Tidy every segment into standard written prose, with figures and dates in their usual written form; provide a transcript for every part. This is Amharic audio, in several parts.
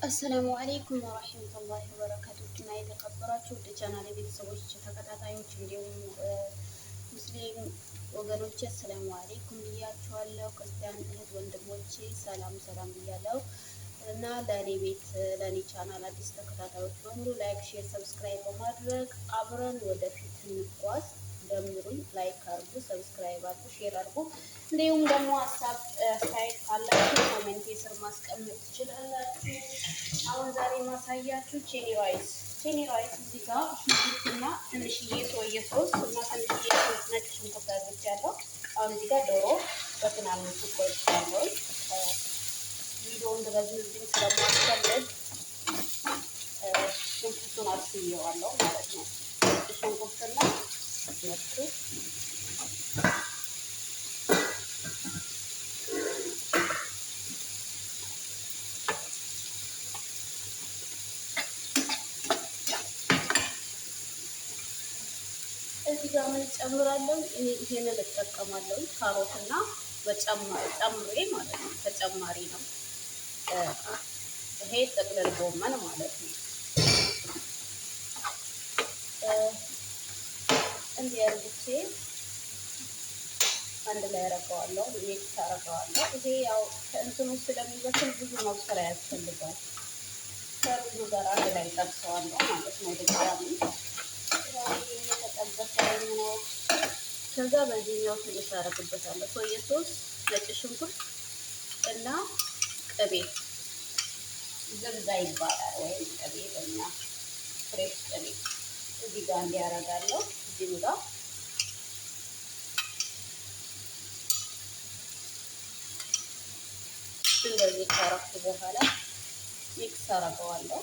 አሰላሙ አለይኩም ወራህመቱላሂ ወበረካቱ እና የተከበራችሁ ወደ ቻናል ቤተሰቦች ተከታታዮች እንዲሁም ሙስሊም ወገኖቼ አሰላሙ አለይኩም ብያችኋለሁ። ክርስቲያን እህት ወንድሞቼ ሰላም ሰላም ብያለሁ እና ለኔ ቻናል አዲስ ተከታታዮች በሙሉ ላይክ፣ ሼር፣ ሰብስክራይብ በማድረግ አብረን ወደፊት እንጓዝ። ደምሩኝ፣ ላይክ አድርጉ፣ ሰብስክራይብ አድርጉ፣ ሼር አድርጉ። እንዲሁም ደግሞ ሀሳብ አስተያየት ካላችሁ ኮሜንት ስር ማስቀመጥ ትችላላችሁ። አሁን ዛሬ ማሳያችሁ ቼኒ ራይስ እዚህ ጋር ሽንኩርትና ትንሽዬ ሶያ ሶስ እና ትንሽዬ ነጭ ሽንኩርት አድርጌያለሁ። አሁን እዚህ ጋር ዶሮ በትናንሹ ቆርጬያለሁ። ቪዲዮውን እንድረዝምብኝ ስለማልፈልግ ሽንኩርቱን አብስዬዋለሁ ማለት ነው። ነጭ ሽንኩርትና ነጭ እዚህ ጋር ምን ጨምራለሁ? ይሄንን እጠቀማለሁ። ካሮትና ጨምሬ ማለት ነው። ተጨማሪ ነው። ይሄ ጥቅልል ጎመን ማለት ነው። እንዲህ አድርጌ አንድ ላይ አደርገዋለሁ። ሚክስ አደርገዋለሁ። ይሄ ያው ከእንትኑ ስለሚበስል ብዙ መብሰል ያስፈልጋል። ከሩዙ ጋር አንድ ላይ ጠብሰዋለሁ ማለት ነው። ድጋሚ የተጠበሰኝ ነው። ከዛ በዚህኛው ትንሽ አደርግበታለሁ። ሶያ ሶስ፣ ነጭ ሽንኩርት እና ቅቤ ዝብዛ ይባላል ወይም ቅቤ በእኛ ፍሬሽ ቅቤ እዚህ ጋር እንዲያረጋለሁ። እዚህ ጋር እንደዚህ ካረኩ በኋላ ሚክስ አደርገዋለሁ።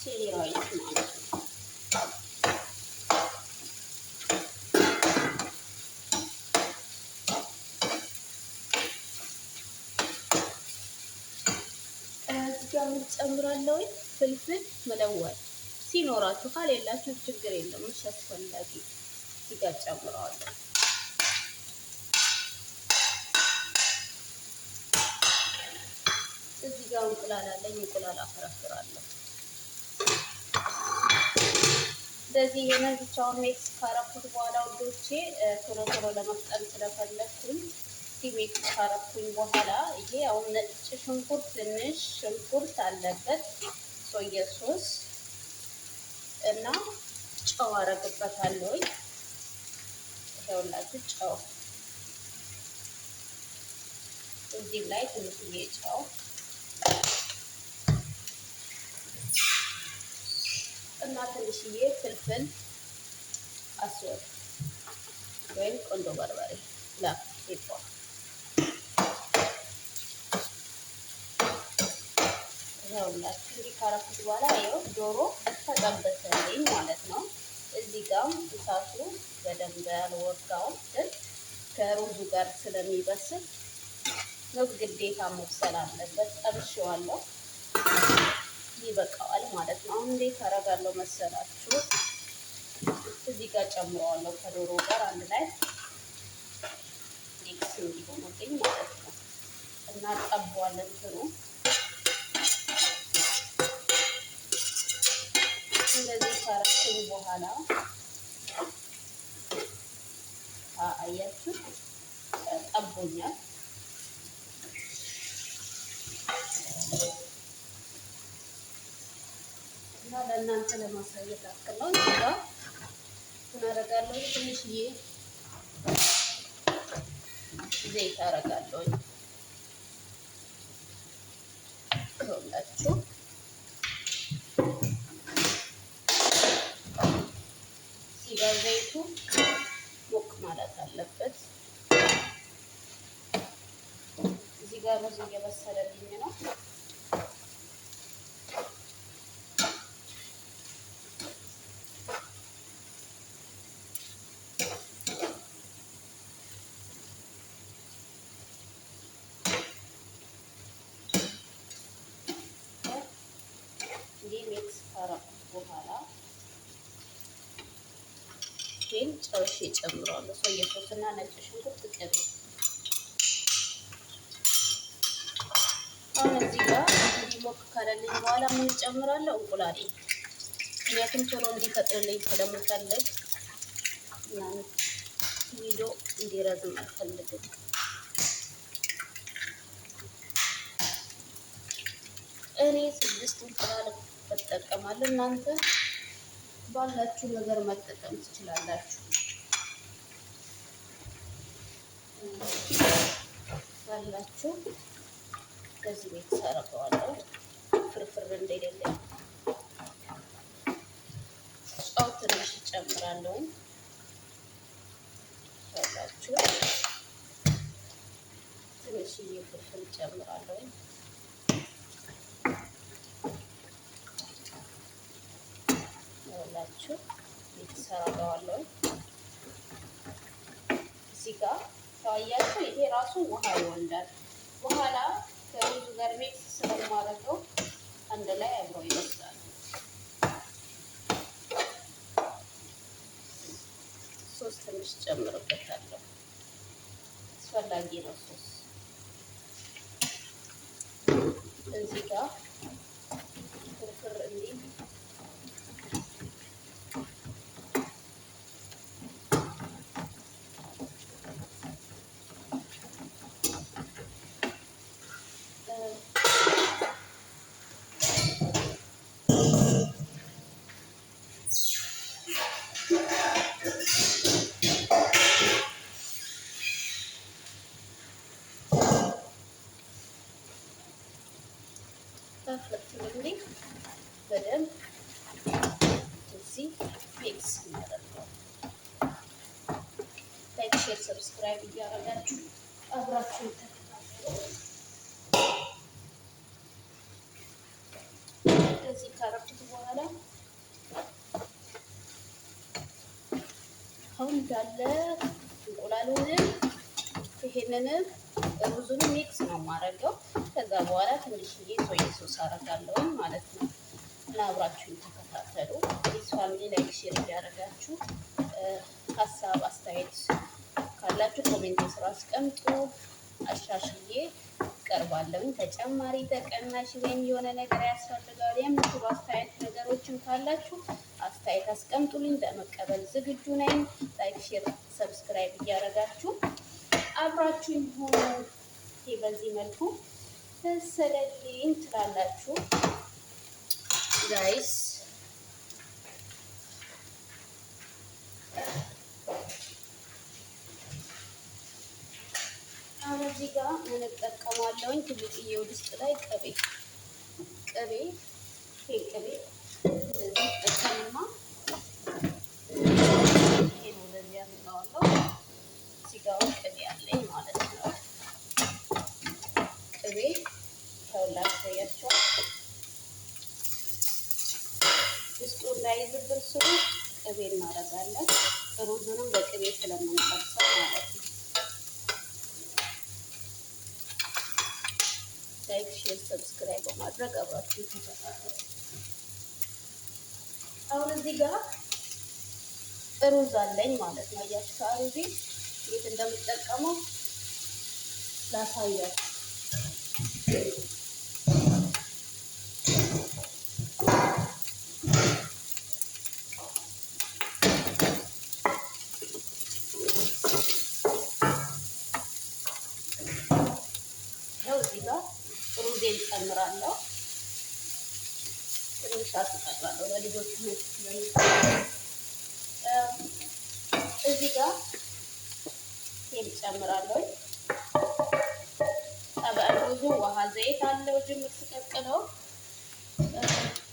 ቼኒ ራይስ ማለት ነው። ምን ጨምራለሁ? ፍልፍል መለወል ሲኖራችሁ፣ ካሌላችሁ ችግር የለም። እሺ አስፈላጊ እዚህ ጋር ጨምረዋለሁ። እዚህ ጋር እንቁላል አለኝ። እንቁላል አፈረፍራለሁ። እንደዚህ ይሄንን ብቻውን ሚክስ ካረኩት በኋላ ወዶቼ ቶሎ ቶሎ ለመፍጠን ስለፈለኩኝ ሚክስ ካረኩኝ በኋላ ይሄ አሁን ነጭ ሽንኩርት፣ ትንሽ ሽንኩርት አለበት፣ ሶያ ሶስ እና ጨው አረግበታለሁ። ይኸውላችሁ ጨው እዚህ ላይ ትንሽዬ ጨው እና ትንሽዬ ፍልፍል አስወጥ ወይም ቆንጆ በርበሬ ይባላል። ይኸውላችሁ እንዲህ ካረኩት በኋላ ይኸው ዶሮ ተጠበሰልኝ ማለት ነው። እዚህ ጋር እሳቱ በደንብ ያልወጋውን ግን ከሩዙ ጋር ስለሚበስል ነው ግዴታ መብሰል አለበት። ጠብሼዋለሁ፣ ይበቃዋል ማለት ነው። አሁን እንዴት አደርጋለሁ መሰላችሁ? እዚህ ጋር ጨምረዋለሁ ከዶሮ ጋር አንድ ላይ ሚክስ እንዲሆንልኝ ማለት ነው እና ጠቧለን እንትኑ እንደዚህ ካረኩኝ በኋላ አያችሁ ጠቦኛል። እና ለእናንተ ለማሳየት አክል ነው። እዚህ ጋር ምን አደርጋለሁ? ትንሽዬ ዘይት አደርጋለሁ። ይኸውላችሁ እዚህ ጋር ዘይቱ ሞቅ ማለት አለበት። እዚህ ጋር ሩዝ እየበሰለልኝ ነው። ቅቤን ጨርሼ ጨምራለሁ። ሶያ ሶስ እና ነጭ ሽንኩርት ቅቤ። አሁን እዚህ ጋር እንዲሞቅ ካለልኝ በኋላ ምን ጨምራለሁ? እንቁላሌ። ምክንያቱም ቶሎ እንዲፈጥርልኝ ስለምፈልግ እና ቪዲዮ እንዲረዝም አልፈልግም። እኔ 6 እንቁላል እጠቀማለሁ። እናንተ ባላችሁ ነገር መጠቀም ትችላላችሁ። ባላችሁ ከዚህ ቤት ሰርቀዋለሁ ፍርፍር እንደሌለኝ። ጨው ትንሽ እጨምራለሁ። ባላችሁ ትንሽዬ ፍርፍር እጨምራለሁ። ያላችሁ የተሰራዋለሁ። እዚህ ጋር ታያችሁ፣ ይሄ ራሱ ውሃ ይወልዳል። በኋላ ከሩዝ ጋር ሚክስ ስለማደርገው አንድ ላይ አብሮ ይበስላል። ሶስ ትንሽ ጨምርበታለሁ፣ አስፈላጊ ነው ሶስ። እዚህ ጋር ፍርፍር እንዲህ እንግዲህ በደንብ እዚህ ሚክስ እናደርገዋለን። ላይክ፣ ሼር፣ ሰብስክራይብ እያደረጋችሁ አብራችሁ ተከታተሉ። እዚህ ካረኩት በኋላ አሁን እንዳለ እንቁላሉንም ይሄንንም ሩዙንም ሚክስ ነው የማደርገው። ከዛ በኋላ ትንሽዬ ሶያ ሶስ አደርጋለሁ ማለት ነው። እና አብራችሁን ተከታተሉ። ፕሊዝ ፋሚሊ ላይክ ሼር እያደረጋችሁ ሀሳብ አስተያየት ካላችሁ ኮሜንት ስራ አስቀምጡ። አሻሽዬ ቀርባለሁ። ተጨማሪ ተቀናሽ ወይም የሆነ ነገር ያስፈልጋል የምትሉ አስተያየት ነገሮችን ካላችሁ አስተያየት አስቀምጡልኝ። ለመቀበል ዝግጁ ነኝ። ላይክ ሼር ሰብስክራይብ እያደረጋችሁ አብራችሁን ሆኖ በዚህ መልኩ ተሰለልኝ ትላላችሁ ጋይስ። አሁን እዚህ ጋር ምን እጠቀማለሁኝ? ትልቅዬው ድስት ላይ ቅቤ እንደዚህ እጠቀምና ይሄን ወደዚህ አመጣዋለሁ። እዚህ ጋር ቅቤ አለኝ ማለት ነው። ቅቤ ከሁላችሁ ያያችኋል። ድስቱ እንዳይዝብን ስሉ ቅቤ እናደርጋለን። ሩዙንም በቅቤ ስለምንጠብሰው ማለት ነው። ላይክ ሼር ሰብስክራይብ በማድረግ አብራችሁ ተከታተሉ። አሁን እዚህ ጋር ሩዝ አለኝ ማለት ነው። አያችሁ ሩዝ እንዴት እንደምጠቀመው ላሳያችሁ። እዚህ ጋር ሩዜን ጨምራለሁ። ትንሽ አስቀራለሁ ለልጆች ነው። እዚህ ጋር ቴል ጨምራለሁ። ሩዙ ውሃ ዘይት አለው ጅምር ስቀቅለው።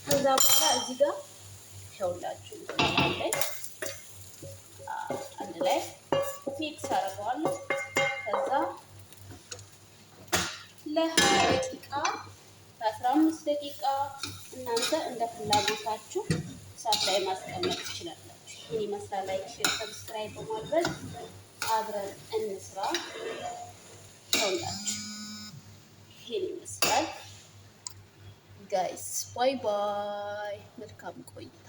ከዛ በኋላ እዚህ ጋር ሸውላችሁ እንላለን። አንድ ላይ ሚክስ አደርገዋለሁ። ከዛ ለ20 ደቂቃ ለ15 ደቂቃ እናንተ እንደ ፍላጎታችሁ እሳት ላይ ማስቀመጥ ትችላላችሁ። ይህን ይመስላል። ላይክ ሼር ሰብስክራይብ በማድረግ አብረን እንስራ። ሸውላችሁ ይሄን ይመስላል ጋይስ። ባይ ባይ። መልካም ቆይታ